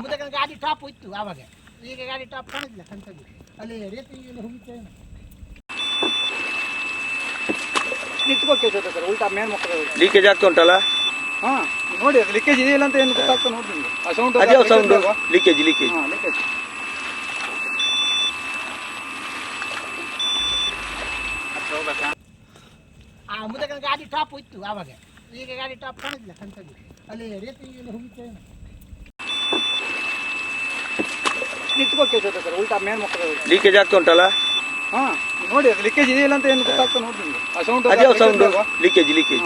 ಮುದಕ ಗಾಡಿ ಟಾಪ್ ಇತ್ತು ಆವಾಗ, ಈಗ ಗಾಡಿ ಟಾಪ್ ಕಾಣಿಲ್ಲ ಕಂತದ್ದು ಅಲ್ಲಿ ರೇಟಿಂಗ್ ಎಲ್ಲ ಹೋಗಿತ್ತು. ನಿಂತ್ಕೊಳ್ತೈತೆ ಸರ್, ಉಲ್ಟಾ ಮೇನ್ ಮಕ್ಕಳು ಲೀಕೇಜ್ ಆಗ್ತಾ ಉಂಟಲ್ಲ? ಹಾ ನೋಡಿ, ಅದು ಲೀಕೇಜ್ ಇದೆಯಲ್ಲ ಅಂತ ಏನು ಗೊತ್ತಾಗ್ತಾ ನೋಡಿ ನಿಮಗೆ. ಆ ಸೌಂಡ್ ಲೀಕೇಜ್ ಲೀಕೇಜ್ ಮುದಕ ಗಾಡಿ ಟಾಪ್ ಇತ್ತು ಆವಾಗ, ಈಗ ಗಾಡಿ ಟಾಪ್ ಕಾಣಿಲ್ಲ ಕಂತದ್ದು ಅಲ್ಲಿ ರೇಟಿಂಗ್ ಎಲ್ಲ ಹೋಗಿತ್ತು. ನಿಂತ್ಕೊಳ್ತೈತೆ ಸರ್, ಉಲ್ಟಾ ಮೇನ್ ಮಕ್ಕಳು ಲೀಕೇಜ್ ಆಗ್ತಾ ಉಂಟಲ್ಲ? ಹಾ ನೋಡಿ, ಅದು ಲೀಕೇಜ್ ಇದೆಯಲ್ಲ ಅಂತ ಏನು ಗೊತ್ತಾಗ್ತಾ ನೋಡಿ ನಿಮಗೆ. ಆ ಸೌಂಡ್ ಲೀಕೇಜ್ ಲೀಕೇಜ್